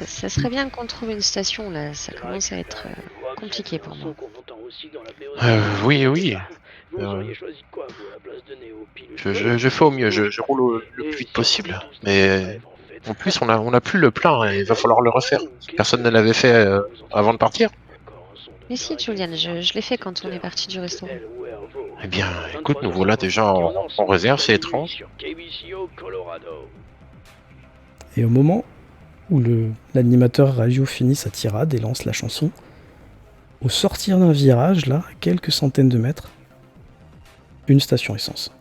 Ça serait bien qu'on trouve une station là, ça commence à être compliqué pour moi. Oui. Je fais au mieux, je roule le plus vite possible. Mais en plus, on a plus le plein, hein, il va falloir le refaire. Personne ne l'avait fait avant de partir. Mais si, Julian, je l'ai fait quand on est parti du restaurant. Eh bien, écoute, nous voilà déjà en réserve, c'est étrange. Et au moment où l'animateur radio finit sa tirade et lance la chanson, au sortir d'un virage, là, à quelques centaines de mètres, une station essence.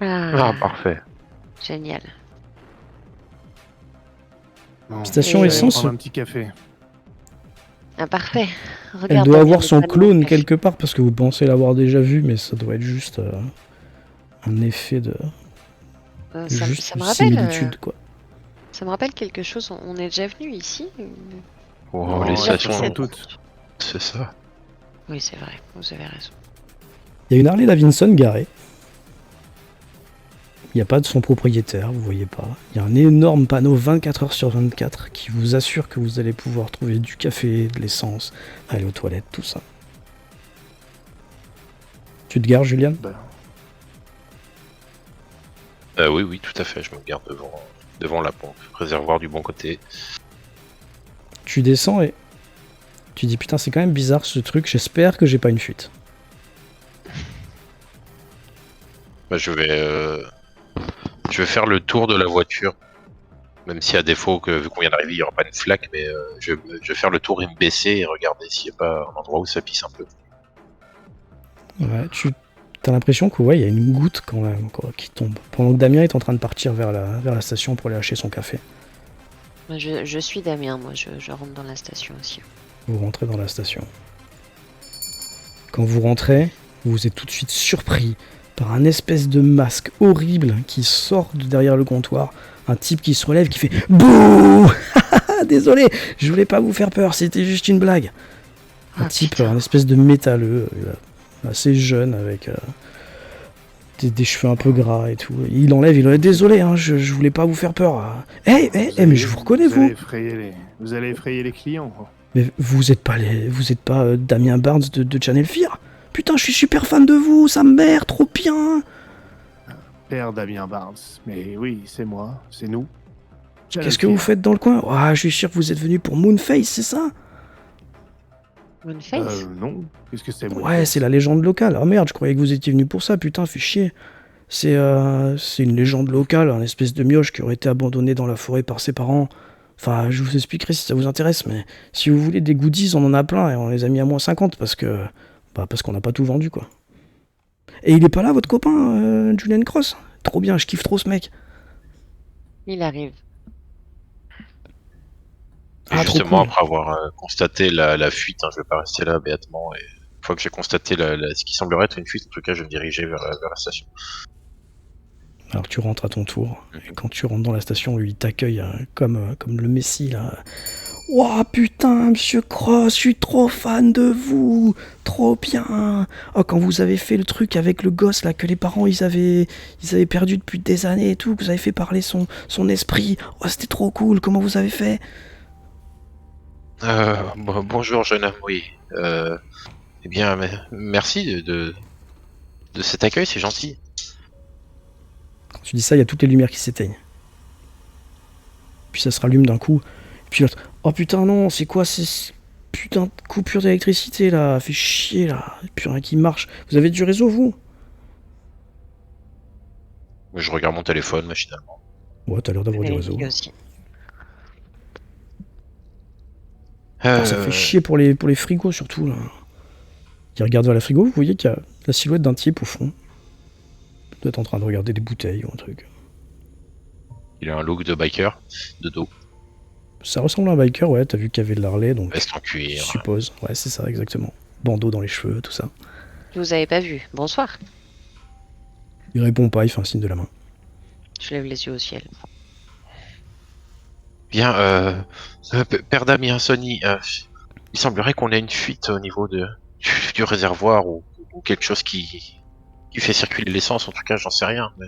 Ah, parfait. Génial. Bon, Station je vais essence, prendre un petit café. Ah, parfait. elle Regarde, doit Damien, avoir les son panneaux clone cachés. quelque part parce que vous pensez l'avoir déjà vu, mais ça doit être juste un effet de Ça juste me de rappelle. similitude, quoi. Ça me rappelle quelque chose. On est déjà venu ici. Oh, a les déjà fait stations, cette toutes. c'est ça. Oui, c'est vrai. Vous avez raison. Il y a une Harley Davidson garée. Il n'y a pas de son propriétaire, vous voyez pas. Il y a un énorme panneau 24 heures sur 24 qui vous assure que vous allez pouvoir trouver du café, de l'essence, aller aux toilettes, tout ça. Tu te gares, Julian? Oui, tout à fait, je me garde devant la pompe. Réservoir du bon côté. Tu descends et tu dis putain, c'est quand même bizarre ce truc, j'espère que j'ai pas une fuite. Bah, je vais faire le tour de la voiture. Même si à défaut, vu qu'on vient d'arriver, il n'y aura pas une flaque, mais je vais faire le tour et me baisser et regarder s'il n'y a pas un endroit où ça pisse un peu. Ouais, tu as l'impression que ouais, il y a une goutte quand même quoi, qui tombe. Pendant que Damien est en train de partir vers la station pour aller acheter son café. Je suis Damien, moi. Je rentre dans la station aussi. Vous rentrez dans la station. Quand vous rentrez, vous êtes tout de suite surpris par un espèce de masque horrible qui sort de derrière le comptoir. Un type qui se relève, qui fait BOUH. Désolé, je voulais pas vous faire peur, c'était juste une blague. Un type, putain. un espèce de métalleux, assez jeune, avec des cheveux un peu gras et tout. Il enlève, désolé, hein, je voulais pas vous faire peur. Mais je vous reconnais, vous. Vous allez effrayer les clients. Mais vous êtes pas Damien Barnes de Channel Fear? Putain, je suis super fan de vous, sa mère, trop bien. Père Damien Barnes. Mais oui, c'est moi, c'est nous. Qu'est-ce que vous faites dans le coin? Je suis sûr que vous êtes venu pour Moonface, c'est ça? Moonface? Non. Qu'est-ce que c'est, Moonface? Ouais, c'est la légende locale. Ah merde, je croyais que vous étiez venu pour ça, putain, fais chier. C'est une légende locale, un espèce de mioche qui aurait été abandonné dans la forêt par ses parents. Enfin, je vous expliquerai si ça vous intéresse, mais si vous voulez des goodies, on en a plein et on les a mis à moins 50 parce qu'on n'a pas tout vendu, quoi. Et il est pas là, votre copain, Julian Cross? Trop bien, je kiffe trop ce mec. Il arrive. Et justement, après avoir constaté la fuite, je vais pas rester là bêtement. Et une fois que j'ai constaté ce qui semblerait être une fuite, en tout cas, je vais me diriger vers la station. Alors tu rentres à ton tour. Et quand tu rentres dans la station, lui, il t'accueille comme le messie, là. Ouah, putain, monsieur Cross, je suis trop fan de vous. Trop bien. Oh, quand vous avez fait le truc avec le gosse, là, que les parents, ils avaient perdu depuis des années et tout, que vous avez fait parler son esprit. Oh, c'était trop cool. Comment vous avez fait? Bonjour, jeune homme, oui. Eh bien, merci de cet accueil, c'est gentil. Quand tu dis ça, il y a toutes les lumières qui s'éteignent. Puis ça se rallume d'un coup. Et puis l'autre, oh putain, non, c'est quoi ces putain de coupure d'électricité là? Fait chier là. Plus rien qui marche. Vous avez du réseau, vous? Je regarde mon téléphone machinalement. Ouais, t'as l'air d'avoir du réseau. Aussi. Ça fait chier pour les frigos surtout là. Il regarde vers la frigo, vous voyez qu'il y a la silhouette d'un type au fond. Il doit être en train de regarder des bouteilles ou un truc. Il a un look de biker, de dos. Ça ressemble à un biker, ouais, t'as vu qu'il y avait de l'Harley, donc veste en cuir. je suppose. Ouais, c'est ça, exactement. Bandeau dans les cheveux, tout ça. Je vous avais pas vu. Bonsoir. Il répond pas, il fait un signe de la main. Je lève les yeux au ciel. Bien, Père Damien, Sony, il semblerait qu'on ait une fuite au niveau du réservoir ou quelque chose qui fait circuler l'essence, en tout cas, j'en sais rien. Mais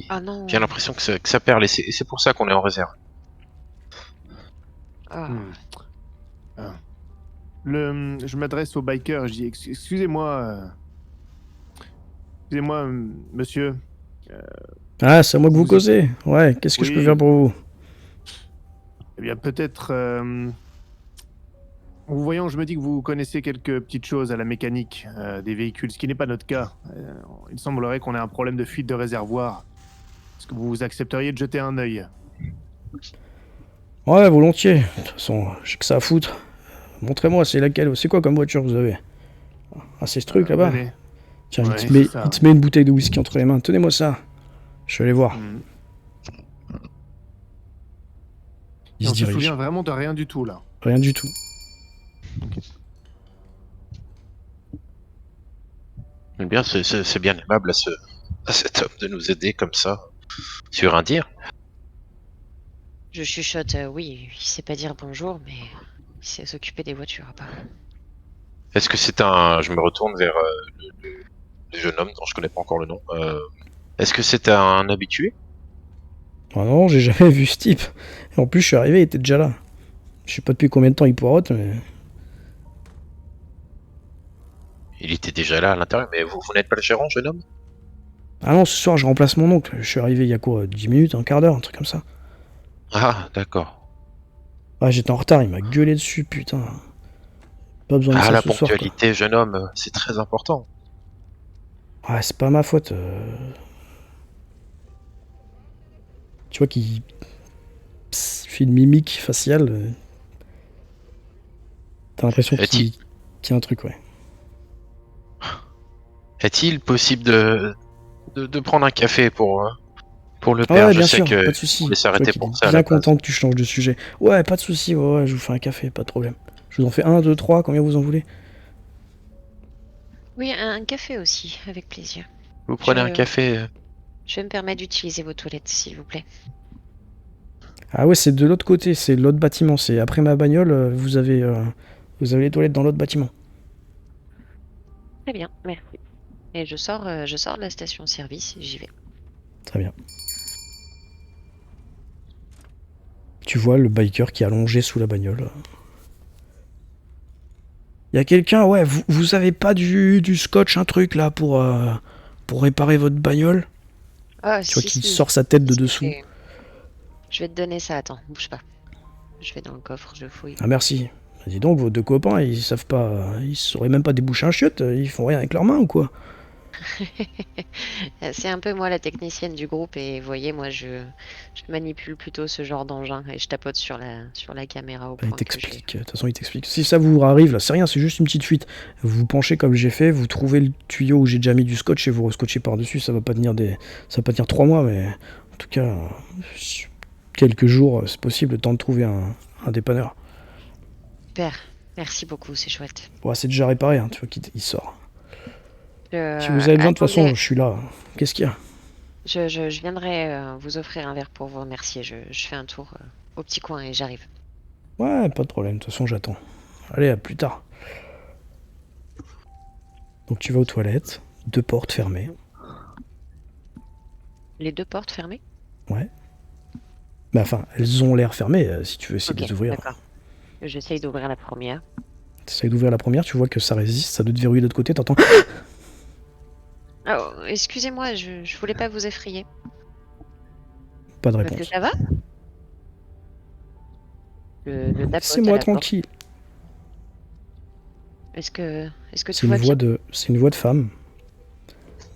Ah non. j'ai l'impression que ça perle et c'est pour ça qu'on est en réserve. Ah, Ah. Je m'adresse au biker, je dis excusez-moi, excusez-moi, monsieur. Ah, c'est à moi que vous Vous, causez. Ouais, qu'est-ce que je peux faire oui, pour vous? eh bien peut-être. En vous voyant, je me dis que vous connaissez quelques petites choses à la mécanique des véhicules, ce qui n'est pas notre cas. Il semblerait qu'on ait un problème de fuite de réservoir. Est-ce que vous accepteriez de jeter un œil? Ouais, volontiers. De toute façon, j'ai que ça à foutre. Montrez-moi, c'est laquelle? C'est quoi comme voiture vous avez? Ah, c'est ce truc là-bas. Venez. Tiens, Ouais, c'est ça. il te met une bouteille de whisky entre les mains. Tenez-moi ça. Je vais aller voir. Hmm. Il Et se on se dirige. souvient vraiment de rien du tout là. Rien du tout. Eh bien, c'est bien aimable à cet homme de nous aider comme ça, sur un dire. je chuchote, oui, il sait pas dire bonjour, mais il sait s'occuper des voitures, apparemment. Est-ce que c'est un... Je me retourne vers le jeune homme dont je connais pas encore le nom. Est-ce que c'est un habitué? Ah non, j'ai jamais vu ce type. Et en plus, je suis arrivé, il était déjà là. Je sais pas depuis combien de temps il poirote, mais... Il était déjà là à l'intérieur, mais vous n'êtes pas le gérant, jeune homme? Ah non, ce soir, je remplace mon oncle. Je suis arrivé il y a quoi, 10 minutes, un quart d'heure, un truc comme ça. Ah, d'accord. Ah, j'étais en retard, il m'a gueulé dessus, putain. Pas besoin de Ah, ça la ce soir, quoi. ponctualité, jeune homme, c'est très important. Ah, c'est pas ma faute. Tu vois qu'il fait une mimique faciale. T'as l'impression Est-il qu'il y a un truc, ouais. est-il possible de prendre un café pour le Ah père? ouais, Je bien sais sûr, que pas de vous soucis. voulez Je vois s'arrêter qu'il pour est ça à la bien base. content que tu changes de sujet. Ouais, pas de soucis, ouais, je vous fais un café, pas de problème. Je vous en fais un, deux, trois, combien vous en voulez? Oui, un café aussi, avec plaisir. Vous prenez un Je, café? je vais me permettre d'utiliser vos toilettes, s'il vous plaît. Ah ouais, c'est de l'autre côté, c'est l'autre bâtiment. C'est après ma bagnole, vous avez les toilettes dans l'autre bâtiment. Très bien, merci. Et je sors de la station-service et j'y vais. Très bien. Tu vois le biker qui est allongé sous la bagnole. Y a quelqu'un, ouais, vous avez pas du scotch, un truc là pour réparer votre bagnole? Ah, Tu vois si, qu'il si. sort sa tête de Si, dessous. je vais te donner ça, attends, bouge pas. Je vais dans le coffre, je fouille. Ah merci. Dis donc, vos deux copains, ils savent pas, ils sauraient même pas déboucher un chiotte, ils font rien avec leurs mains ou quoi? C'est un peu moi la technicienne du groupe et vous voyez, moi je manipule plutôt ce genre d'engin et je tapote sur la caméra au Bah, il point que j'ai. t'explique, de toute façon il t'explique. Si ça vous arrive là, c'est rien, c'est juste une petite fuite. Vous vous penchez comme j'ai fait, vous trouvez le tuyau où j'ai déjà mis du scotch et vous rescotchez par-dessus, ça va pas tenir 3 mois, mais en tout cas, quelques jours, c'est possible, le temps de trouver un dépanneur. Super, merci beaucoup, c'est chouette. Bon, c'est déjà réparé, hein, tu vois qu'il il sort. Si vous Euh, avez besoin, de toute façon, attendez, je suis là. Qu'est-ce qu'il y a? je viendrai vous offrir un verre pour vous remercier. Je fais un tour au petit coin et j'arrive. Ouais, pas de problème, de toute façon, j'attends. Allez, à plus tard. Donc tu vas aux toilettes, 2 portes fermées. Les deux portes fermées? Ouais. Bah enfin, elles ont l'air fermées, si tu veux essayer de Ok, les ouvrir. d'accord. J'essaye d'ouvrir la première. T'essayes d'ouvrir la première, tu vois que ça résiste, ça doit te verrouiller de l'autre côté, t'entends. Oh, excusez-moi, je voulais pas vous effrayer. Pas de Parce que réponse. ça va? Je tapote à Laissez-moi la porte. tranquille. Est-ce que C'est tout une va bien? c'est une voix de femme,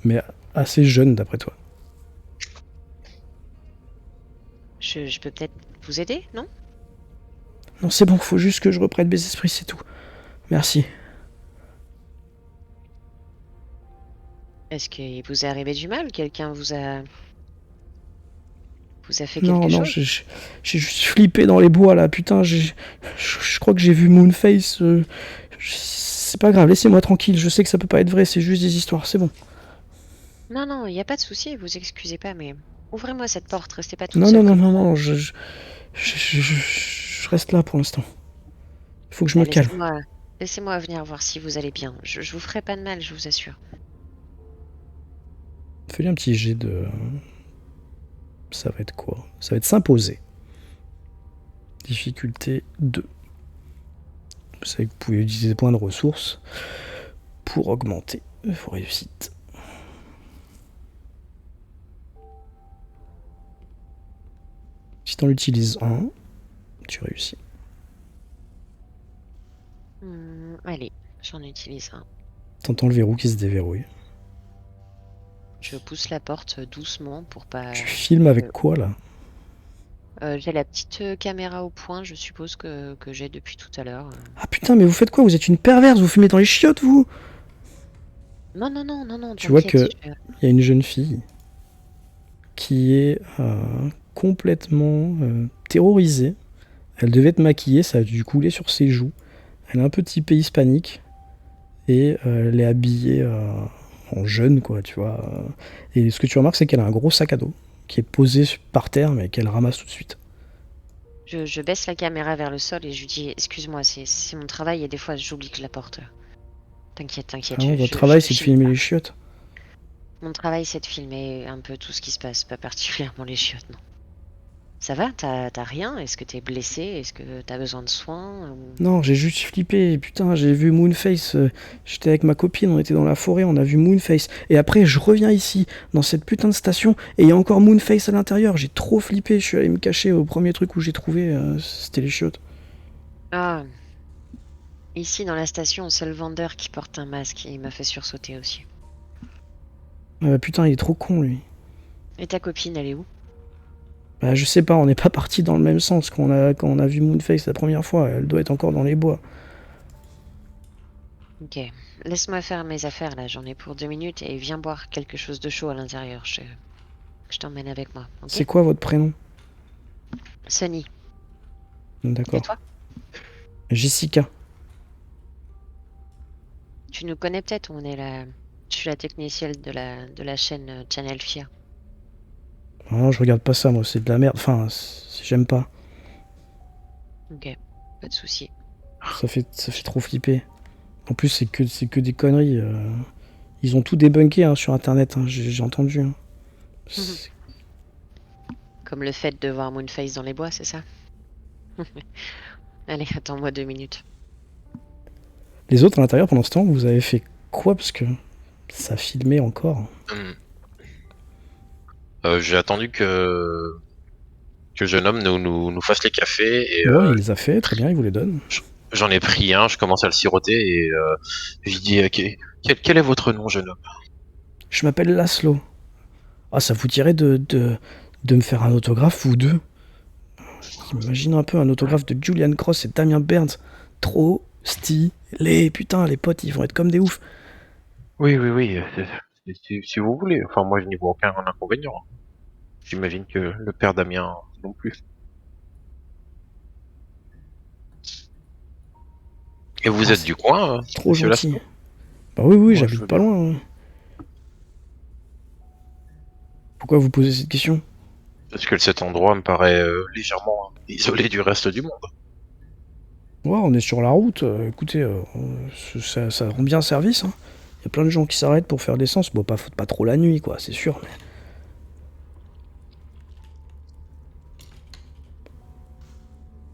mais assez jeune d'après toi. Je peux peut-être vous aider, non? Non, c'est bon, faut juste que je reprenne mes esprits, c'est tout. Merci. Est-ce qu'il vous est arrivé du mal? Quelqu'un vous a fait Non, quelque non, chose? j'ai juste flippé dans les bois là, putain, je crois que j'ai vu Moonface. C'est pas grave, laissez-moi tranquille, je sais que ça peut pas être vrai, c'est juste des histoires, c'est bon. Non, non, il n'y a pas de souci, vous excusez pas, mais ouvrez-moi cette porte, restez pas toute Non, seule non, non, comme non, ça. non, je reste là pour l'instant. Il faut que je Bah, me calme. laissez-moi venir voir si vous allez bien. Je vous ferai pas de mal, je vous assure. Fais-lui un petit jet de... Ça va être quoi? Ça va être s'imposer. Difficulté 2. Vous savez que vous pouvez utiliser des points de ressources pour augmenter vos réussites. Si tu en utilises un, tu réussis. Allez, j'en utilise un. T'entends le verrou qui se déverrouille. Je pousse la porte doucement pour pas... Tu filmes avec quoi là? J'ai la petite caméra au point, je suppose que j'ai depuis tout à l'heure. Ah putain, mais vous faites quoi? Vous êtes une perverse, vous fumez dans les chiottes, vous? Non, Tu vois t'inquiète, Il y a une jeune fille qui est complètement terrorisée. Elle devait être maquillée, ça a dû couler sur ses joues. Elle a un peu typé hispanique et elle est habillée en jeune, quoi, tu vois. Et ce que tu remarques, c'est qu'elle a un gros sac à dos qui est posé par terre, mais qu'elle ramasse tout de suite. je baisse la caméra vers le sol et je lui dis excuse-moi, c'est mon travail et des fois j'oublie que je la porte. T'inquiète. Ah non, votre travail, c'est de filmer les chiottes. Mon travail, c'est de filmer un peu tout ce qui se passe, pas particulièrement les chiottes, non. Ça va? T'as rien? Est-ce que t'es blessé? Est-ce que t'as besoin de soins? Non, j'ai juste flippé. Putain, j'ai vu Moonface. J'étais avec ma copine, on était dans la forêt, on a vu Moonface. Et après, je reviens ici, dans cette putain de station, et il y a encore Moonface à l'intérieur. J'ai trop flippé. Je suis allé me cacher au premier truc où j'ai trouvé. C'était les chiottes. Ah. Ici, dans la station, c'est le vendeur qui porte un masque et il m'a fait sursauter aussi. Putain, il est trop con, lui. Et ta copine, elle est où? Bah, je sais pas, on n'est pas parti dans le même sens quand on a vu Moonface la première fois. Elle doit être encore dans les bois. Ok. Laisse-moi faire mes affaires, là. J'en ai pour 2 minutes et viens boire quelque chose de chaud à l'intérieur. Je t'emmène avec moi, ok? C'est quoi votre prénom? Sunny. Et D'accord. toi? Jessica. Tu nous connais peut-être? Je suis la technicienne de la chaîne Channel Fear. Ah non, je regarde pas ça, moi, c'est de la merde. Enfin, j'aime pas. Ok, pas de souci. Ça fait trop flipper. En plus, c'est que des conneries. Ils ont tout débunké hein, sur internet, hein, j'ai entendu. Hein. Comme le fait de voir Moonface dans les bois, c'est ça? Allez, attends-moi 2 minutes. Les autres à l'intérieur, pendant ce temps, vous avez fait quoi? Parce que ça filmait encore. J'ai attendu que le jeune homme nous fasse les cafés et Ouais, il les a fait, très bien, il vous les donne. j'en ai pris un, je commence à le siroter et je lui dis quel est votre nom, jeune homme? Je m'appelle Laszlo. Ah, ça vous dirait de me faire un autographe, vous deux? Imagine un peu un autographe de Julian Cross et Damien Burns. Trop stylé, putain, les potes, ils vont être comme des oufs. Oui, si vous voulez. Enfin, moi, je n'y vois aucun inconvénient. J'imagine que le père Damien non plus. Et vous êtes du coin, Trop monsieur gentil. Laszlo? Bah oui, Moi, je j'habite veux pas bien. loin. Pourquoi vous posez cette question? Parce que cet endroit me paraît légèrement isolé du reste du monde. Ouais, on est sur la route. Écoutez, ça rend bien service. Hein. Il y a plein de gens qui s'arrêtent pour faire l'essence. Bon, pas trop la nuit, quoi, c'est sûr. Mais...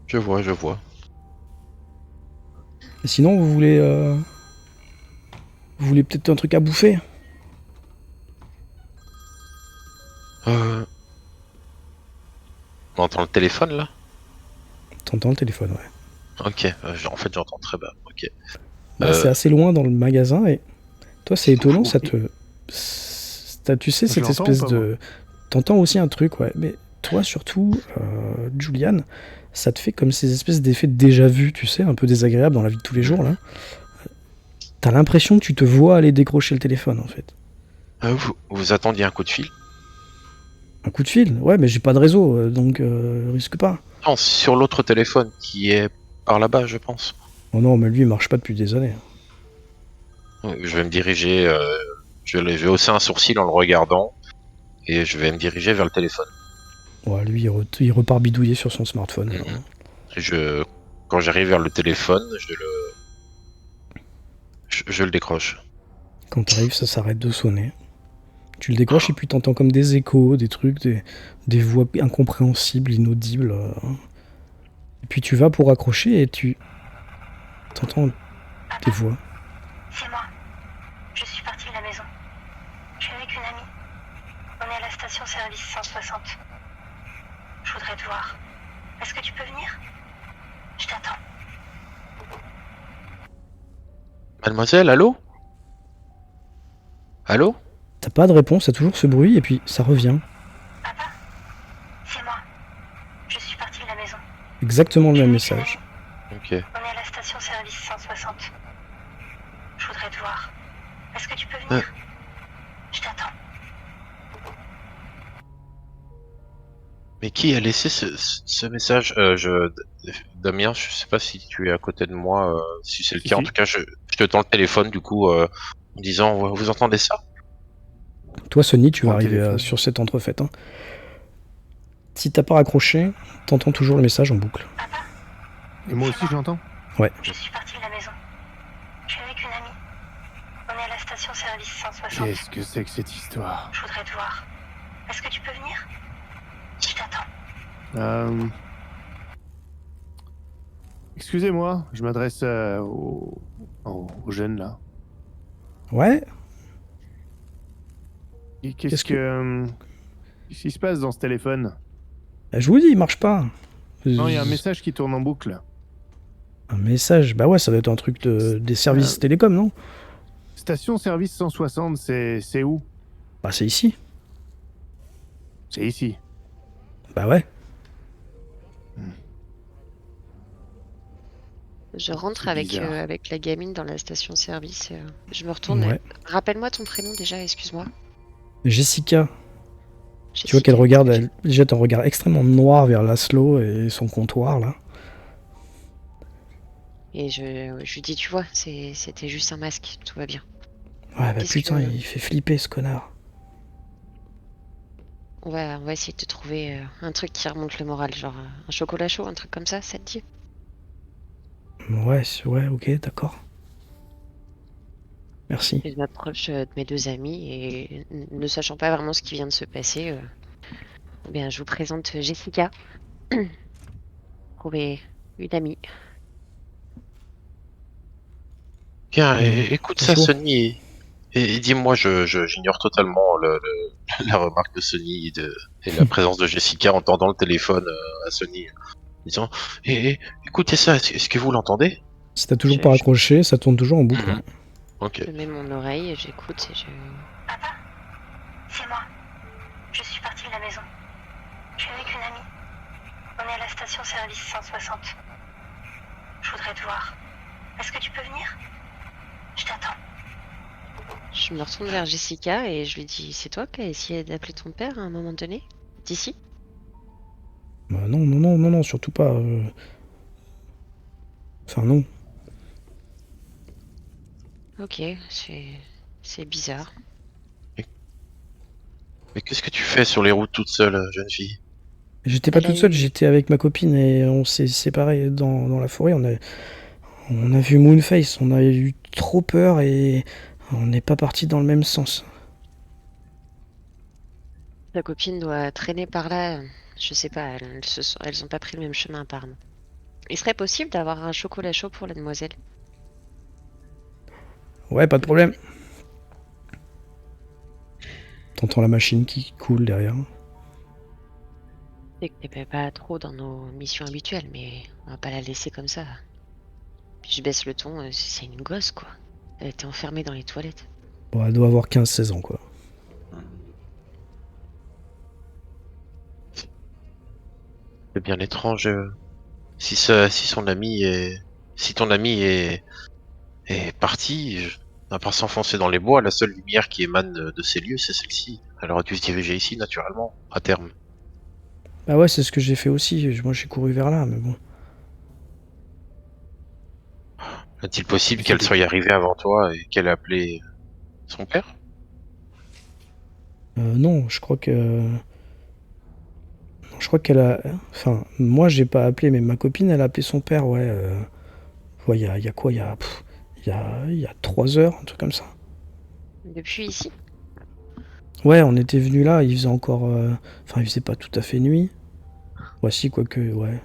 Je vois. Et sinon, vous voulez peut-être un truc à bouffer? On entend le téléphone, là? T'entends le téléphone, ouais. Ok, en fait, j'entends très bas. Ok. Bah, c'est assez loin dans le magasin et toi, c'est étonnant, Oui. tu sais, Je cette l'entends espèce ou pas, de... T'entends aussi un truc, ouais. Mais toi, surtout, Julian, ça te fait comme ces espèces d'effets de déjà-vu, tu sais, un peu désagréables dans la vie de tous les jours, là. T'as l'impression que tu te vois aller décrocher le téléphone, en fait. Vous attendiez un coup de fil? Un coup de fil? Ouais, mais j'ai pas de réseau, donc risque pas. Non, sur l'autre téléphone qui est par là-bas, je pense. Oh non, mais lui, il marche pas depuis des années. Je vais me diriger, je vais hausser un sourcil en le regardant et je vais me diriger vers le téléphone. Ouais, lui, il repart bidouiller sur son smartphone. Et quand j'arrive vers le téléphone, je le décroche. Quand t'arrives, ça s'arrête de sonner. Tu le décroches et puis t'entends comme des échos, des trucs, des voix incompréhensibles, inaudibles. Et puis tu vas pour accrocher et tu... T'entends des voix. C'est moi. Je suis partie de la maison. Je suis avec une amie. On est à la station-service 160. Je voudrais te voir. Est-ce que tu peux venir? Je t'attends. Mademoiselle, allô? Allô? T'as pas de réponse, t'as toujours ce bruit et puis ça revient. Papa? C'est moi. Je suis partie de la maison. Exactement le même Je suis avec message. une amie. Ok. On est à la station-service 160. Je voudrais te voir. Est-ce que tu peux venir? Je t'attends. Mais qui a laissé ce message? Damien, je sais pas si tu es à côté de moi. Si c'est le Si, cas, en si. tout cas, je te tends le téléphone du coup en disant vous entendez ça? Toi, Sony, tu vas Prends le arriver téléphone. sur cette entrefaite. Hein. Si t'as pas raccroché, t'entends toujours le message en boucle. Et moi aussi, je l'entends. Je suis partie de la maison. Je suis avec une amie. On est à la station-service 160. Qu'est-ce que c'est que cette histoire? Je voudrais te voir. Est-ce que tu peux venir? Je t'attends. Excusez-moi, je m'adresse aux jeunes là. Ouais. Et Qu'est-ce qu'est-ce qui se passe dans ce téléphone? Je vous dis, il marche pas. Non, il y a un message qui tourne en boucle. Un message. Bah ouais, ça doit être un truc des services télécoms, non? Station-service 160, c'est où? Bah c'est ici. C'est ici. Bah ouais. Je rentre C'est avec, bizarre. avec la gamine dans la station-service. Je me retourne. Ouais. Rappelle-moi ton prénom déjà, excuse-moi. Jessica, tu vois Jessica. qu'elle regarde, elle jette un regard extrêmement noir vers Laszlo et son comptoir là. Et je lui dis, tu vois, c'était juste un masque, tout va bien. Ouais, bah Qu'est-ce putain, que- il fait flipper ce connard. On va essayer de te trouver un truc qui remonte le moral, genre un chocolat chaud, un truc comme ça te dit? Ouais, ouais, ok, d'accord. Merci. Et je m'approche de mes deux amis et ne sachant pas vraiment ce qui vient de se passer, eh bien, je vous présente Jessica. Trouver une amie. Bien, écoute ça, bonjour. Sony, et dis-moi, j'ignore totalement la remarque de Sony et la présence de Jessica en tendant le téléphone à Sony, disant écoutez ça, est-ce que vous l'entendez? Si t'as toujours Je- pas je- raccroché, ça tourne toujours en boucle. Mhm. Hein. Ok. Je mets mon oreille et j'écoute et je... Papa? C'est moi. Je suis partie de la maison. Je suis avec une amie. On est à la station-service 160. Je voudrais te voir. Est-ce que tu peux venir? Je t'attends. Je me retourne vers Jessica et je lui dis, c'est toi qui as essayé d'appeler ton père à un moment donné? D'ici? Bah non, non, non, non, non, surtout pas. Enfin non. Ok, c'est bizarre. Mais qu'est-ce que tu fais sur les routes toute seule, jeune fille? J'étais pas Elle a toute seule, eu- j'étais avec ma copine et on s'est séparés dans la forêt. On a vu Moonface, on a eu trop peur et on n'est pas parti dans le même sens. Ta copine doit traîner par là. Je sais pas, elles ont pas pris le même chemin apparemment. Il serait possible d'avoir un chocolat chaud pour la demoiselle? Ouais, pas de problème. T'entends la machine qui coule derrière. Je sais que t'es pas trop dans nos missions habituelles, mais on va pas la laisser comme ça. Puis je baisse le ton, c'est une gosse quoi. Elle était enfermée dans les toilettes. Bon, elle doit avoir 15-16 ans, quoi. C'est bien étrange. Si son ami est, si ton ami est parti, à part s'enfoncer dans les bois, la seule lumière qui émane de ces lieux, c'est celle-ci. Elle aurait dû se diriger ici naturellement, à terme. Bah ouais, c'est ce que j'ai fait aussi. Moi, j'ai couru vers là, mais bon. Est-il possible Mais qu'elle c'était- soit arrivée avant toi et qu'elle ait appelé son père? Non, je crois que... Non, je crois qu'elle a... Enfin, moi, j'ai pas appelé, mais ma copine, elle a appelé son père, ouais. Ouais, il y a quoi? Il y a 3 heures, un truc comme ça. Depuis ici? Ouais, on était venu là, il faisait encore... Enfin, il faisait pas tout à fait nuit. Ouais, si, quoique, ouais.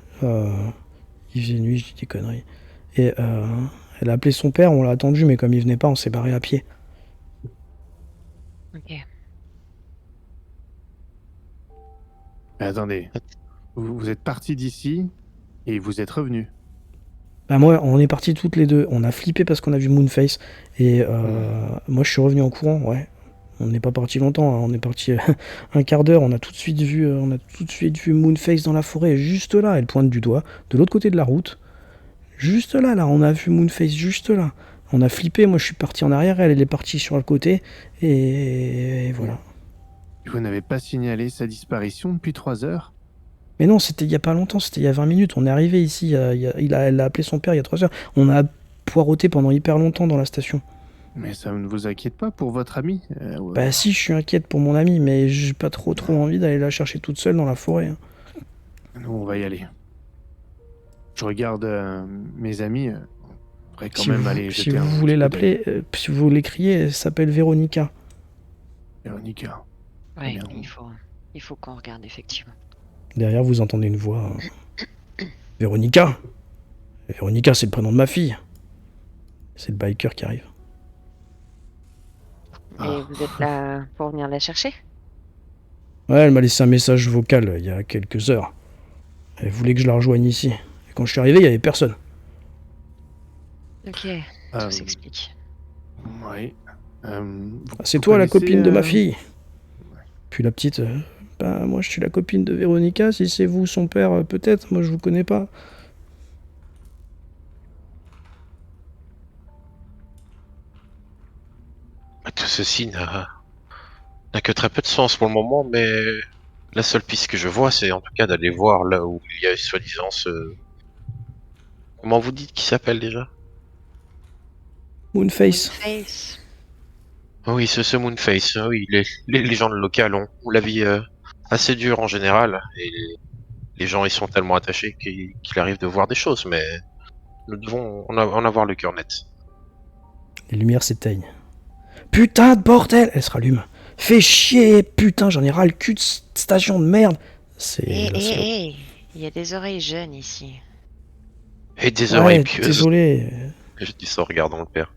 Il faisait nuit, je dis des conneries. Et elle a appelé son père, on l'a attendu, mais comme il venait pas, on s'est barré à pied. Ok. Mais attendez, vous êtes parti d'ici et vous êtes revenu. Bah moi, on est partis toutes les deux. On a flippé parce qu'on a vu Moonface. Et moi, je suis revenu en courant, ouais. On n'est pas parti longtemps, hein. On est parti un quart d'heure. On a tout de suite vu Moonface dans la forêt, juste là. Elle pointe du doigt, de l'autre côté de la route. Juste là, on a vu Moonface, juste là. On a flippé, moi je suis parti en arrière, elle est partie sur le côté. Et voilà. Vous n'avez pas signalé sa disparition depuis 3 heures? Mais non, c'était il y a pas longtemps, c'était il y a 20 minutes. On est arrivé ici, elle a appelé son père il y a 3 heures. On a poireauté pendant hyper longtemps dans la station. Mais ça ne vous inquiète pas pour votre ami? Bah si, je suis inquiète pour mon amie, mais j'ai pas trop envie d'aller la chercher toute seule dans la forêt, hein. Nous, on va y aller. Je regarde mes amis. On pourrait quand même aller Si jeter un vous voulez petit coup d'œil. l'appeler, si vous voulez crier, elle s'appelle Véronica. Véronica. Ouais, bien. il faut qu'on regarde, effectivement. Derrière, vous entendez une voix. Véronica. Véronica, c'est le prénom de ma fille. C'est le biker qui arrive. Et vous êtes là pour venir la chercher? Ouais, elle m'a laissé un message vocal il y a quelques heures. Elle voulait que je la rejoigne ici. Et quand je suis arrivé, il y avait personne. Ok, tout s'explique. Oui. C'est toi la copine de ma fille. Puis la petite, bah moi je suis la copine de Véronica. Si c'est vous son père, peut-être. Moi je vous connais pas. Tout ceci n'a que très peu de sens pour le moment, mais la seule piste que je vois, c'est en tout cas d'aller voir là où il y a soi-disant ce... Comment vous dites qu'il s'appelle déjà? Moonface. Moonface. Oui, ce Moonface, oui, les légendes locales ont la vie assez dure en général, et les gens y sont tellement attachés qu'il arrive de voir des choses, mais nous devons en avoir le cœur net. Les lumières s'éteignent. Putain de bordel! Elle se rallume. Fais chier, putain, j'en ai ras le cul de cette station de merde. C'est la seule. Il y a des oreilles jeunes ici. Et des Ouais, oreilles pieuses. désolé, Je dis ça en regardant le père.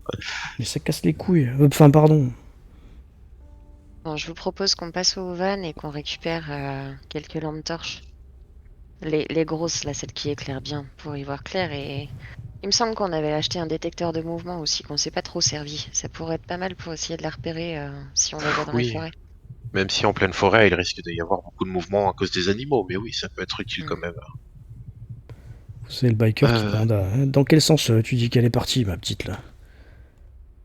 mais ça casse les couilles. Enfin, pardon. Bon, je vous propose qu'on passe au van et qu'on récupère quelques lampes torches. Les grosses, là, celles qui éclairent bien, pour y voir clair. Et il me semble qu'on avait acheté un détecteur de mouvement aussi, qu'on s'est pas trop servi. Ça pourrait être pas mal pour essayer de la repérer si on la voit dans la Oui, forêt. même si en pleine forêt, il risque d'y avoir beaucoup de mouvements à cause des animaux, mais oui, ça peut être utile quand même. C'est le biker qui demande dans quel sens tu dis qu'elle est partie, ma petite, là.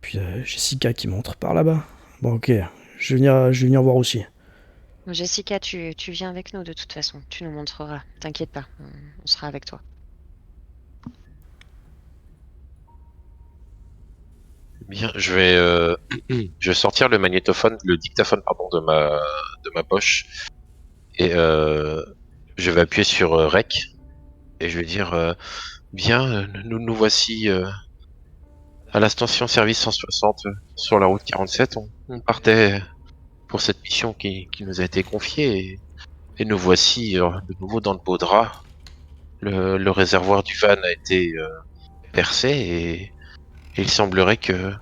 Puis Jessica qui montre par là-bas. Bon, ok, je vais venir voir aussi. Jessica, tu viens avec nous de toute façon. Tu nous montreras. T'inquiète pas, on sera avec toi. Bien, je vais sortir le magnétophone, le dictaphone, pardon, de ma poche, et je vais appuyer sur Rec, et je vais dire, bien, nous voici à la station service 160 sur la route 47. On partait pour cette mission qui nous a été confiée, et nous voici de nouveau dans le beau drap. Le réservoir du van a été percé, et il semblerait que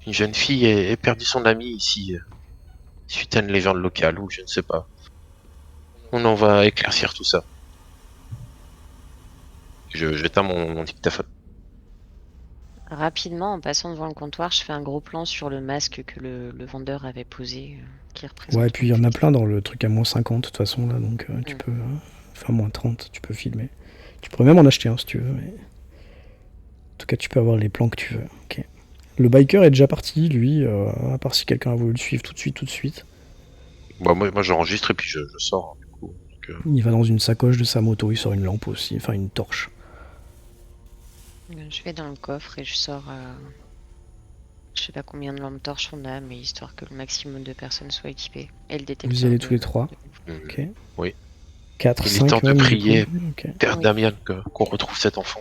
une jeune fille ait perdu son ami ici, suite à une légende locale, ou je ne sais pas. On en va éclaircir tout ça. J'éteins mon dictaphone. Rapidement, en passant devant le comptoir, je fais un gros plan sur le masque que le vendeur avait posé, qui représente... Ouais, et puis il y en a plein dans le truc à moins 50 de toute façon, là, donc tu peux... enfin, moins 30, tu peux filmer. Tu pourrais même en acheter un si tu veux, mais... En tout cas, tu peux avoir les plans que tu veux. Ok. Le biker est déjà parti, lui, à part si quelqu'un a voulu le suivre tout de suite. Bah, moi j'enregistre et puis je sors, du coup. Donc, Il va dans une sacoche de sa moto, il sort une lampe aussi, enfin une torche. Je vais dans le coffre et je sors... Je sais pas combien de lampes torches on a, mais histoire que le maximum de personnes soient équipées. Et le détecteur... Vous y allez tous les trois. Ok. Oui. 4, Il 5 est temps de même, prier, du coup. Ok. Père Oui. Damien, qu'on retrouve cet enfant.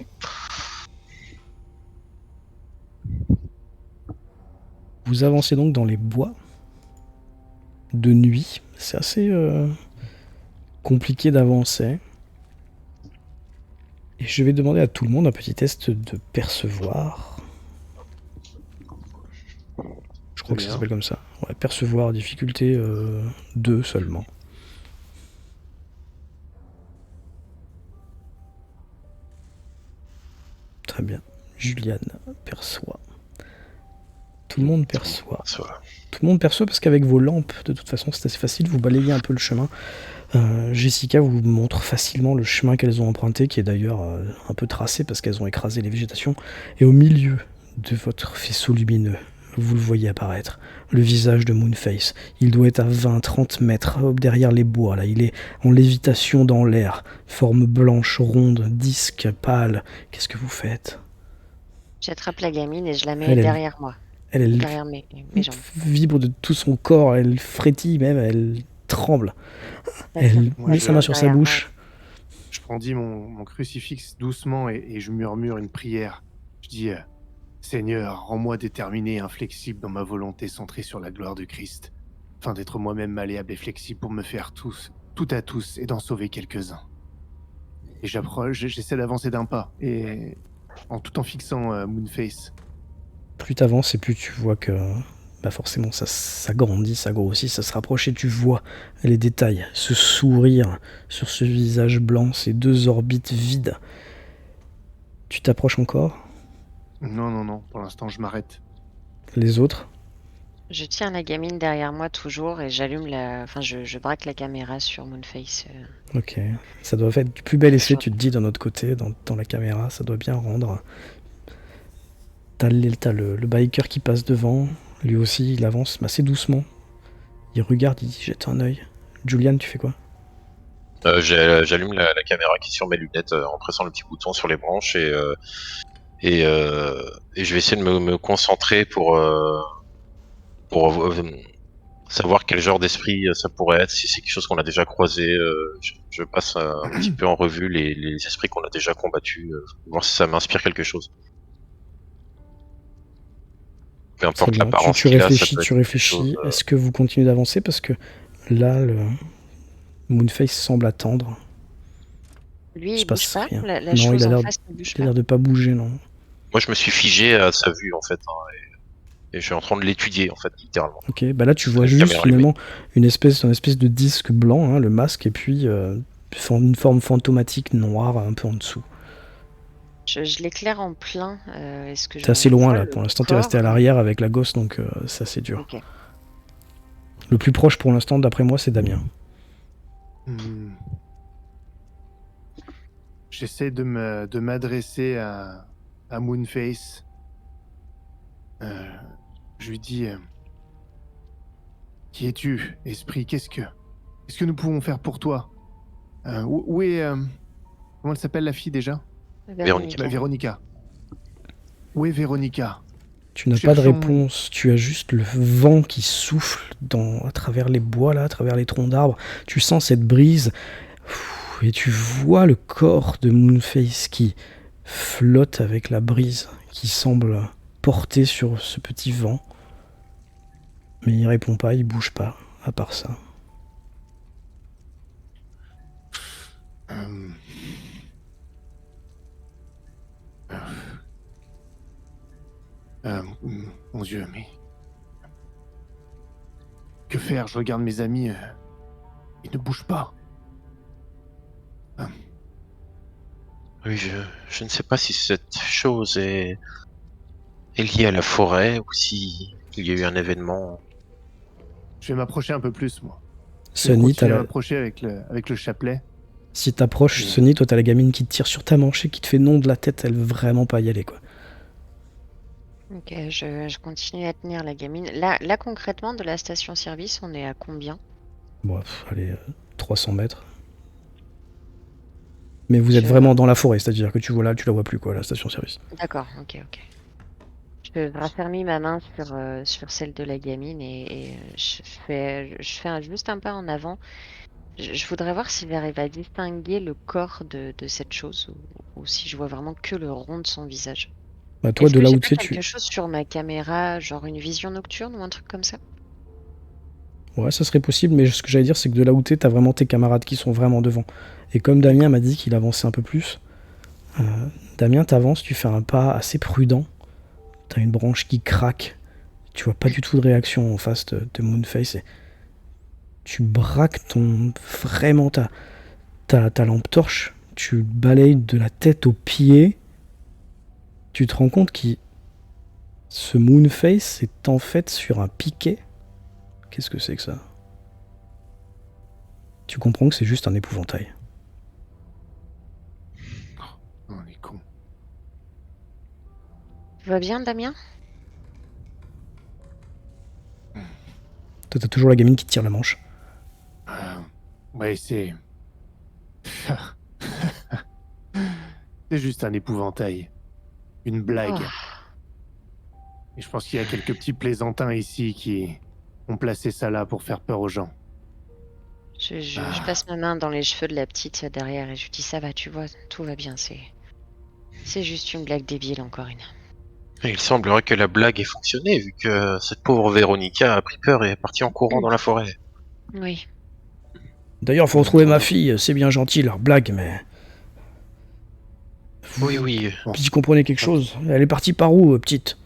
Vous avancez donc dans les bois de nuit. C'est assez compliqué d'avancer. Et je vais demander à tout le monde un petit test de percevoir. Je crois que ça Bien. s'appelle comme ça. Ouais, percevoir, difficulté 2 seulement. Très bien. Juliane perçoit. Tout le monde perçoit. Ça va. Tout le monde perçoit parce qu'avec vos lampes, de toute façon, c'est assez facile, vous balayez un peu le chemin. Jessica vous montre facilement le chemin qu'elles ont emprunté, qui est d'ailleurs un peu tracé parce qu'elles ont écrasé les végétations. Et au milieu de votre faisceau lumineux, vous le voyez apparaître, le visage de Moonface. Il doit être à 20-30 mètres, hop, derrière les bois, là. Il est en lévitation dans l'air, forme blanche, ronde, disque, pâle. Qu'est-ce que vous faites? J'attrape la gamine et je la mets Elle, derrière moi, elle derrière mes jambes. vibre de tout son corps, elle frétille même, elle tremble. Elle Moi, met sa main sur sa derrière moi. bouche. Je brandis mon crucifix doucement et je murmure une prière. Je dis Seigneur, rends-moi déterminé et inflexible dans ma volonté centrée sur la gloire de Christ, afin d'être moi-même malléable et flexible pour me faire tout à tous et d'en sauver quelques-uns. Et j'approche, j'essaie d'avancer d'un pas, et tout en fixant Moonface. Plus t'avances et plus tu vois que forcément ça grandit, ça grossit, ça se rapproche et tu vois les détails, ce sourire sur ce visage blanc, ces deux orbites vides. Tu t'approches encore? Non, pour l'instant je m'arrête. Les autres? Je tiens la gamine derrière moi toujours et j'allume enfin je braque la caméra sur Moonface. Ok. Ça doit être du plus bel effet, Sur- tu te dis, d'un autre côté, dans la caméra, ça doit bien rendre. T'as le biker qui passe devant, lui aussi il avance assez doucement. Il regarde, il jette un œil. Julian, tu fais quoi? J'allume la caméra qui est sur mes lunettes en pressant le petit bouton sur les branches et je vais essayer de me concentrer pour savoir quel genre d'esprit ça pourrait être, si c'est quelque chose qu'on a déjà croisé. Je passe un petit peu en revue les esprits qu'on a déjà combattus, voir si ça m'inspire quelque chose. Peu Très importe bien. l'apparence Tu qu'il a, ça réfléchis, peut être tu quelque chose. réfléchis. Est-ce que vous continuez d'avancer? Parce que là, le Moonface semble attendre. Lui, Il se il bouge passe pas. rien. La Non, chose il a en l'air face ne bouge il a l'air pas. de pas bouger, non. Moi, je me suis figé à sa vue en fait, et je suis en train de l'étudier en fait, littéralement. Ok, bah là tu vois La juste caméra finalement une espèce de disque blanc, hein, le masque, et puis une forme fantomatique noire un peu en dessous. Je l'éclaire en plein. Est-ce que T'es assez on loin voit là, le pour l'instant t'es corps resté à l'arrière avec la gosse, donc c'est assez dur. Ok. Le plus proche pour l'instant, d'après moi, c'est Damien. Hmm. J'essaie de m'adresser à Moonface. Je lui dis Qui es-tu, esprit? Qu'est-ce que nous pouvons faire pour toi? Où est comment elle s'appelle la fille déjà? Véronica. Véronica. Où est Véronica? Tu n'as pas de Cherchons- réponse, tu as juste le vent qui souffle à travers les bois, là, à travers les troncs d'arbres. Tu sens cette brise, et tu vois le corps de Moonface qui flotte avec la brise, qui semble porter sur ce petit vent. Mais il répond pas, il bouge pas, à part ça. Euh, Mon Dieu, mais que faire? Je regarde mes amis, ils ne bougent pas. Oui, je ne sais pas si cette chose est liée à la forêt ou si il y a eu un événement. Je vais m'approcher un peu plus, moi. Je vais Sonny, continuer à m'approcher avec le chapelet. si t'approches Oui. Sonny, toi t'as la gamine qui te tire sur ta manche et qui te fait non de la tête, elle veut vraiment pas y aller, quoi. Ok, je continue à tenir la gamine. Là concrètement, de la station-service, on est à combien? Bon, allez, 300 mètres. Mais vous êtes Je- vraiment dans la forêt, c'est-à-dire que tu la vois plus, quoi, la station-service. D'accord, ok. Je raffermis ma main sur celle de la gamine et je fais juste un pas en avant. Je voudrais voir si j'arrive à distinguer le corps de cette chose ou si je vois vraiment que le rond de son visage. Bah, toi, Est-ce de que là j'ai où pas tu sais, quelque chose sur ma caméra, genre une vision nocturne ou un truc comme ça? Ouais, ça serait possible, mais ce que j'allais dire, c'est que de là où t'es, t'as vraiment tes camarades qui sont vraiment devant. Et comme Damien m'a dit qu'il avançait un peu plus, Damien, t'avances, tu fais un pas assez prudent. T'as une branche qui craque. Tu vois pas du tout de réaction en face de Moonface. Et tu braques vraiment ta lampe torche. Tu balayes de la tête aux pieds. Tu te rends compte que ce Moonface est en fait sur un piquet. Qu'est-ce que c'est que ça? Tu comprends que c'est juste un épouvantail. Oh, on est con. Tu vas bien, Damien? Toi, t'as toujours la gamine qui te tire la manche. Ouais, c'est... c'est juste un épouvantail. Une blague. Oh, Et je pense qu'il y a quelques petits plaisantins ici qui ont placé ça là pour faire peur aux gens. je passe ma main dans les cheveux de la petite derrière et je lui dis ça va, tu vois, tout va bien, c'est juste une blague débile, encore une. Et il semblerait que la blague ait fonctionné, vu que cette pauvre Véronica a pris peur et est partie en courant dans la forêt. Oui, D'ailleurs, faut retrouver ma fille. C'est bien gentil leur blague, mais... Oui, oui. Bon. Si vous comprenez quelque chose, elle est partie par où, petite?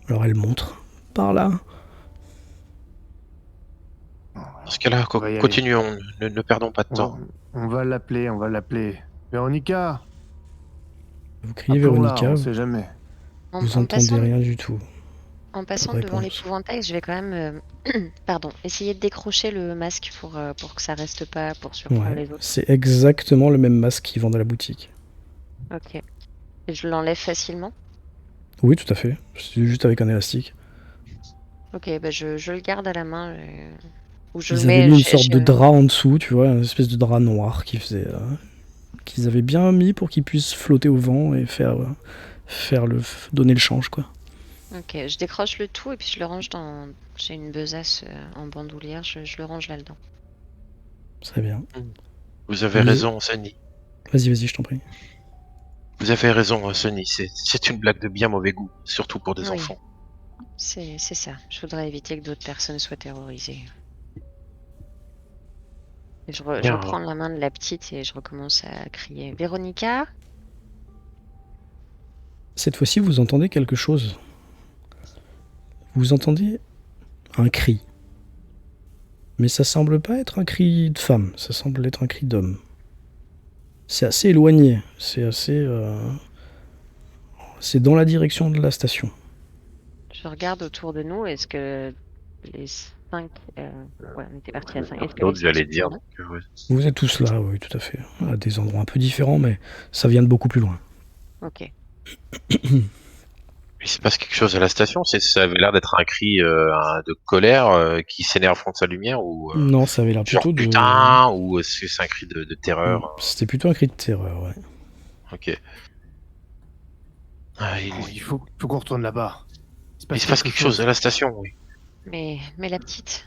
Alors elle montre. Par là. Dans ce cas-là, On va y aller. continuons, ne perdons pas de temps. On va l'appeler, on va l'appeler. Véronica, Vous criez appelons-la, Véronica, on sait jamais. vous entendez rien du tout. En passant de devant réponse. l'épouvantail, je vais quand même pardon, essayer de décrocher le masque pour que ça reste pas pour surprendre Ouais, les autres. c'est exactement le même masque qu'ils vendent à la boutique. Ok. Et je l'enlève facilement? Oui, tout à fait. C'est juste avec un élastique. Ok, bah je le garde à la main. Ou je le Ils avaient mets mis une sorte de drap en dessous, tu vois, une espèce de drap noir qui faisait... qu'ils avaient bien mis pour qu'il puisse flotter au vent et donner le change, quoi. Ok, je décroche le tout et puis je le range dans... J'ai une besace en bandoulière, je le range là-dedans. Très bien. Vous avez Oui. raison, Sunny. Vas-y, je t'en prie. Vous avez raison, Sunny. C'est une blague de bien mauvais goût, surtout pour des Oui. enfants. C'est ça. Je voudrais éviter que d'autres personnes soient terrorisées. Et je Bien. reprends la main de la petite et je recommence à crier. Véronica? Cette fois-ci, vous entendez quelque chose. Vous entendez un cri. Mais ça semble pas être un cri de femme, ça semble être un cri d'homme. C'est assez éloigné, c'est dans la direction de la station. Je regarde autour de nous. Est-ce que les 5... Ouais, on était partis à 5. Est-ce que L'autre, les j'allais cinq dire. sont là? Donc, ouais. Vous êtes tous là, oui, tout à fait. À des endroits un peu différents, mais ça vient de beaucoup plus loin. Ok. Il se passe quelque chose à la station. Ça avait l'air d'être un cri de colère qui s'énerve contre sa lumière, ou Non, ça avait l'air genre plutôt de... putain, ou est-ce que c'est un cri de terreur? C'était plutôt un cri de terreur, ouais. Ok. Ah, Bon, il faut qu'on retourne là-bas. il se passe quelque chose à la station, oui. Mais la petite...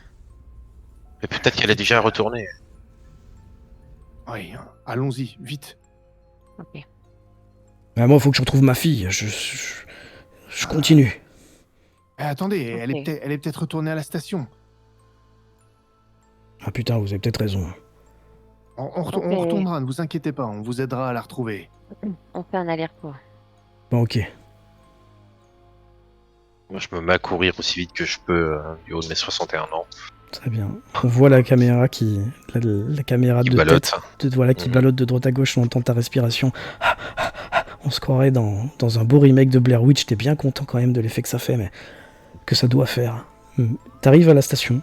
Mais peut-être qu'elle est déjà retournée. Oui, allons-y, vite. Ok. Ah, moi, il faut que je retrouve ma fille, je continue. Attendez, elle Ok. est peut-être retournée à la station. Ah putain, vous avez peut-être raison. On Ok. retournera, ne vous inquiétez pas, on vous aidera à la retrouver. On fait un aller-retour. Bon, ok. Moi, je me mets à courir aussi vite que je peux du haut de mes 61 ans. Très bien. On voit la caméra la caméra Qui de ballotte. tête, voilà, qui Mhm. ballotte de droite à gauche, on entend ta respiration. On se croirait dans un beau remake de Blair Witch, t'es bien content quand même de l'effet que ça fait, mais que ça doit faire. T'arrives à la station.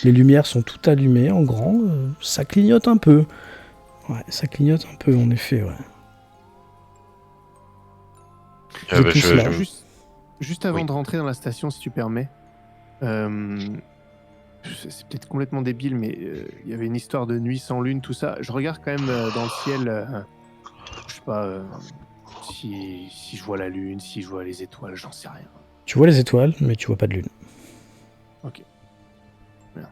Les lumières sont toutes allumées en grand, ça clignote un peu. Ouais, ça clignote un peu en effet, ouais. Vous êtes tous là. Juste avant Oui. de rentrer dans la station, si tu permets. C'est peut-être complètement débile, mais il y avait une histoire de nuit sans lune, tout ça. Je regarde quand même dans le ciel, je sais pas si je vois la lune, si je vois les étoiles, j'en sais rien. Tu vois les étoiles, mais tu vois pas de lune. Ok. Bien.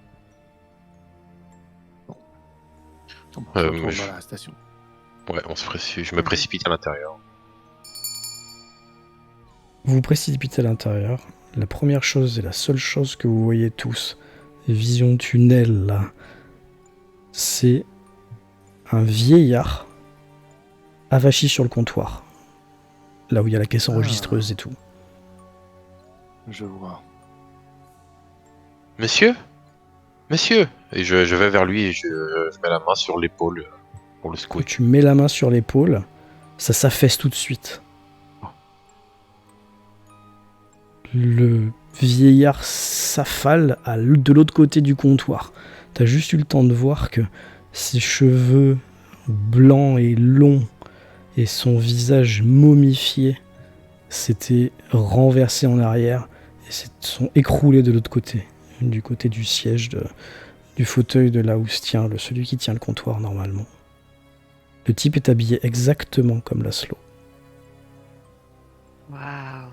Bon. On se retrouve dans la station. Ouais, je me précipite à l'intérieur. Vous vous précipitez à l'intérieur. La première chose et la seule chose que vous voyez tous, vision tunnel là, c'est un vieillard avachis sur le comptoir. Là où il y a la caisse enregistreuse et tout. Je vois. Monsieur? Monsieur! Et je vais vers lui et je mets la main sur l'épaule pour le Quand secouer. tu mets la main sur l'épaule, ça s'affaisse tout de suite. Le vieillard s'affale de l'autre côté du comptoir. T'as juste eu le temps de voir que ses cheveux blancs et longs et son visage momifié s'étaient renversés en arrière et se sont écroulés de l'autre côté, du côté du siège du fauteuil de là où se tient celui qui tient le comptoir normalement. Le type est habillé exactement comme Laszlo. Waouh.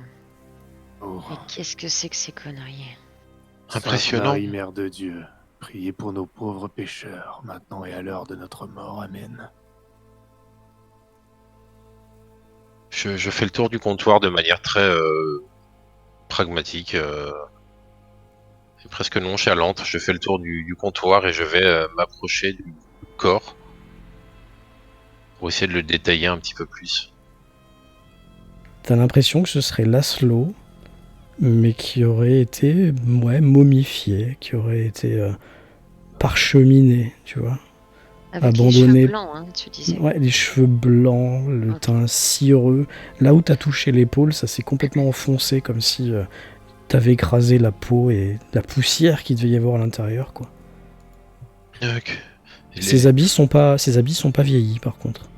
Oh, Mais qu'est-ce que c'est que ces conneries? Impressionnant. Sainte Marie, Mère de Dieu, priez pour nos pauvres pécheurs, maintenant et à l'heure de notre mort. Amen. Je fais le tour du comptoir de manière très pragmatique et presque nonchalante. Je fais le tour du comptoir et je vais m'approcher du corps pour essayer de le détailler un petit peu plus. T'as l'impression que ce serait Laszlo, mais qui aurait été momifié, qui aurait été parcheminé, tu vois. Avec Abandonné. les cheveux blancs, hein, tu disais. Ouais, les cheveux blancs, le Ok. teint cireux. Là où t'as touché l'épaule, ça s'est complètement enfoncé, comme si t'avais écrasé la peau et la poussière qu'il devait y avoir à l'intérieur, quoi. Ok. Ses habits sont pas vieillis, par contre.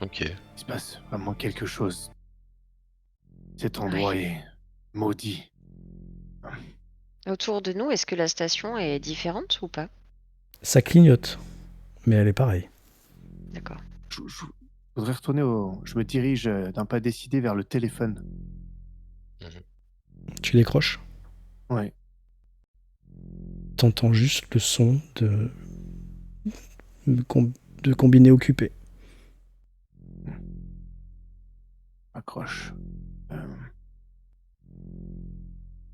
Ok. Il se passe vraiment quelque chose. Cet endroit est maudit. Autour de nous, est-ce que la station est différente ou pas? Ça clignote, mais elle est pareille. D'accord. Je voudrais retourner au... Je me dirige d'un pas décidé vers le téléphone. Tu décroches, Ouais. t'entends juste le son de combiné occupé. Accroche.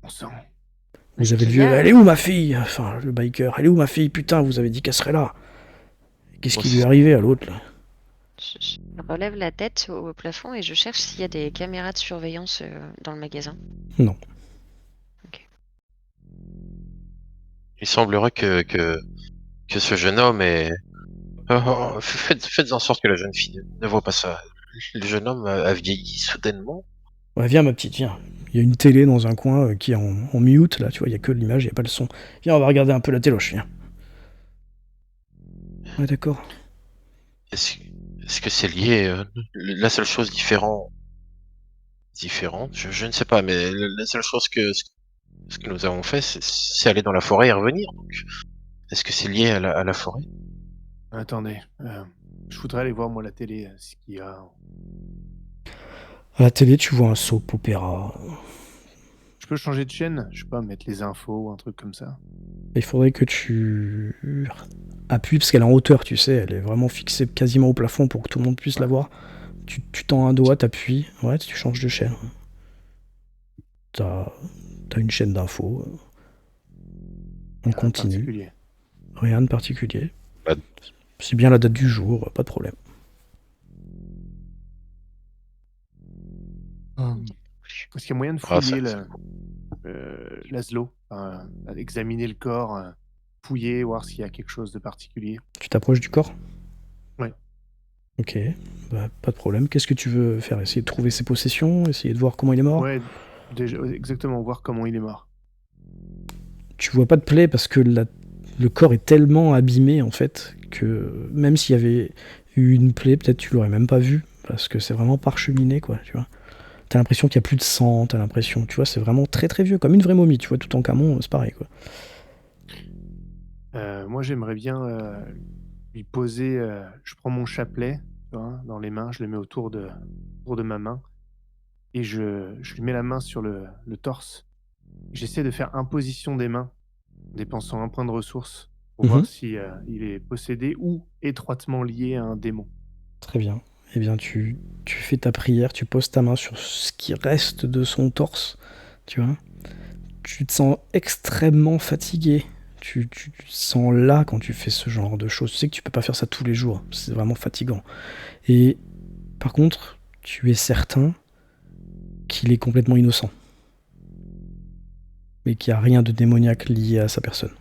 On sent. Vous Est-ce avez le qu'il y vieux, a- elle est où ma fille? Enfin, le biker, elle est où ma fille? Putain, vous avez dit qu'elle serait là. Qu'est-ce qui lui est arrivé à l'autre, là? Je relève la tête au plafond et je cherche s'il y a des caméras de surveillance dans le magasin. Non. Il semblerait que ce jeune homme est... faites en sorte que la jeune fille ne voit pas ça. Le jeune homme a vieilli soudainement. Ouais, viens, ma petite, viens. Il y a une télé dans un coin qui est en mute, là, tu vois, il y a que l'image, il n'y a pas le son. Viens, on va regarder un peu la téloche, viens. Ouais, d'accord. Est-ce que c'est lié la seule chose différente, je ne sais pas, mais la seule chose ce que nous avons fait, c'est aller dans la forêt et revenir. Donc, est-ce que c'est lié à la forêt? Attendez. Je voudrais aller voir, moi, la télé, ce qu'il y a. À la télé, tu vois un soap opéra. Je peux changer de chaîne? Je sais pas, mettre les infos ou un truc comme ça. Il faudrait que tu appuies, parce qu'elle est en hauteur, tu sais, elle est vraiment fixée quasiment au plafond pour que tout le monde puisse la voir. Tu tends un doigt, t'appuies, ouais, tu changes de chaîne. T'as une chaîne d'infos. On Rien de continue. particulier. Rien de particulier. Bah. C'est bien la date du jour, pas de problème. Est-ce qu'il y a moyen de Ah, fouiller ça- Laszlo, examiner le corps, fouiller, voir s'il y a quelque chose de particulier? Tu t'approches du corps? Ouais. Ok, bah, pas de problème. Qu'est-ce que tu veux faire? Essayer de trouver ses possessions? Essayer de voir comment il est mort? Ouais, déjà, exactement, voir comment il est mort. Tu vois pas de plaie parce que le corps est tellement abîmé en fait que même s'il y avait eu une plaie, peut-être tu l'aurais même pas vu parce que c'est vraiment parcheminé, quoi, tu vois. T'as l'impression qu'il y a plus de sang, t'as l'impression, tu vois, c'est vraiment très très vieux, comme une vraie momie, tu vois, tout en camon, c'est pareil, quoi. Moi, j'aimerais bien lui poser. Je prends mon chapelet, tu vois, dans les mains, je le mets autour de ma main et je lui mets la main sur le torse. J'essaie de faire imposition des mains, dépensant un point de ressources pour voir si il est possédé ou étroitement lié à un démon. Très bien. Eh bien, tu fais ta prière, tu poses ta main sur ce qui reste de son torse, tu vois. Tu te sens extrêmement fatigué. Tu te sens là quand tu fais ce genre de choses. Tu sais que tu peux pas faire ça tous les jours. C'est vraiment fatigant. Et Par contre, tu es certain qu'il est complètement innocent. Mais qu'il n'y a rien de démoniaque lié à sa personne.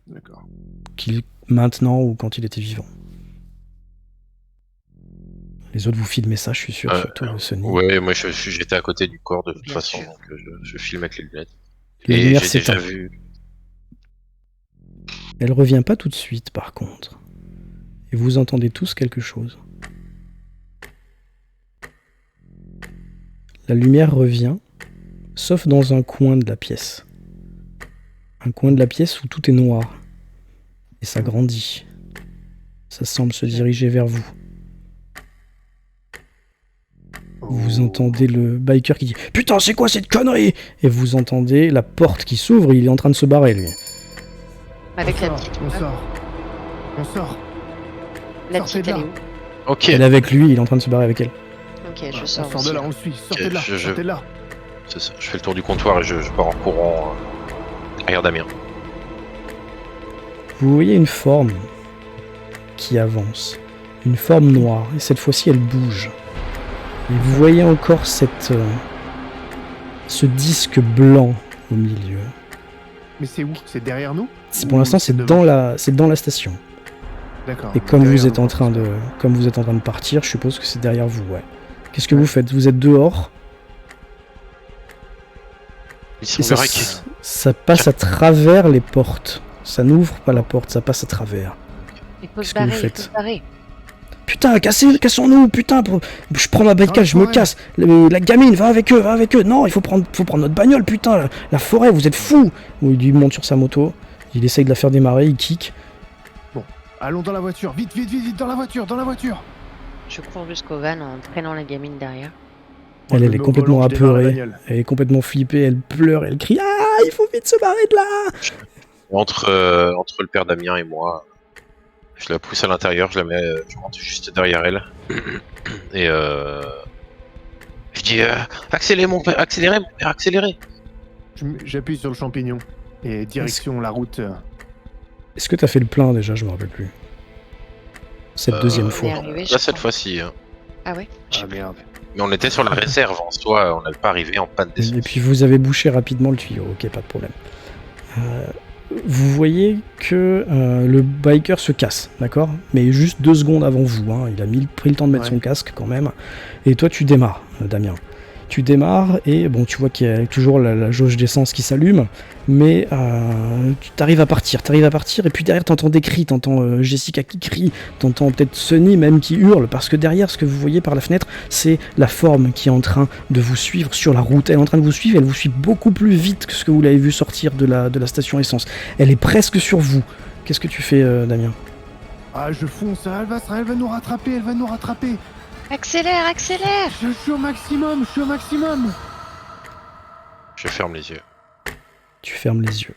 D'accord. Qu'il maintenant ou quand il était vivant. Les autres vous filmez ça, je suis sûr, surtout Sonny. Ouais, moi j'étais à côté du corps de toute Bien façon, sûr. donc je filme avec les lunettes. La Et lumière j'ai déjà s'éteint. vu. Elle revient pas tout de suite, par contre. Et vous entendez tous quelque chose. La lumière revient, sauf dans un coin de la pièce. Un coin de la pièce où tout est noir. Et ça grandit. Ça semble se diriger vers vous. Vous entendez le biker qui dit « Putain, c'est quoi cette connerie ?» Et vous entendez la porte qui s'ouvre, il est en train de se barrer, lui. Avec la sort, petite. on sort. On sort. La sortez petite, de elle est là. où? Ok, Elle est avec lui, il est en train de se barrer avec elle. Ok, je On sors sort aussi. de là, on le suit. Sortez de là. je- Sortez de là. c'est ça. Je fais le tour du comptoir et je pars en courant derrière Damien. Vous voyez une forme qui avance. Une forme noire. Et cette fois-ci, elle bouge. Et vous voyez encore ce disque blanc au milieu. Mais c'est où? C'est derrière nous? Pour l'instant, c'est devant. dans la station. D'accord. Et comme derrière vous êtes nous, en train de partir, je suppose que c'est derrière vous, ouais. Qu'est-ce que vous faites? Vous êtes dehors. Il Et semblerait qu'il... ça passe à travers les portes. Ça n'ouvre pas la porte, ça passe à travers. Il faut Qu'est-ce se que vous barrer, il faites? faut se barrer. Putain, cassons-nous, putain, je prends ma bagnole, je me forêt. casse. La gamine, va avec eux. Non, il faut prendre notre bagnole, putain, la forêt, vous êtes fous. Il lui monte sur sa moto, il essaye de la faire démarrer, il kick. Allons dans la voiture. Vite, vite, vite, vite, dans la voiture, dans la voiture. Je cours jusqu'au van en traînant la gamine derrière. Moi, Elle je est me mets au complètement volant, je démarre la apeurée, bagnole. elle est complètement flippée, elle pleure, elle crie « Ah, il faut vite se barrer de là !» Entre le père Damien et moi, je la pousse à l'intérieur, je rentre juste derrière elle. Et je dis accélérez mon père, accélérez. J'appuie sur le champignon. Et direction la route. Est-ce que t'as fait le plein déjà? Je me rappelle plus. Cette deuxième On est fois. arrivé, je Là cette crois. fois-ci. Hein. Ah ouais? Ah merde. Mais on était sur la réserve en soi, on n'avait pas arrivé en panne d'essence. Et puis vous avez bouché rapidement le tuyau, ok, pas de problème. Vous voyez que le biker se casse, d'accord? Mais juste 2 secondes avant vous, hein. Il a pris le temps de mettre Ouais. son casque quand même. Et toi tu démarres, Damien. Tu démarres et bon, tu vois qu'il y a toujours la jauge d'essence qui s'allume, mais tu t'arrives à partir, et puis derrière t'entends des cris, t'entends Jessica qui crie, t'entends peut-être Sonny même qui hurle, parce que derrière ce que vous voyez par la fenêtre, c'est la forme qui est en train de vous suivre sur la route. Elle est en train de vous suivre, elle vous suit beaucoup plus vite que ce que vous l'avez vu sortir de la station essence. Elle est presque sur vous. Qu'est-ce que tu fais, Damien? Ah, je fonce. Elle va nous rattraper. Elle va nous rattraper. Accélère, accélère! Je suis au maximum. Je ferme les yeux. Tu fermes les yeux.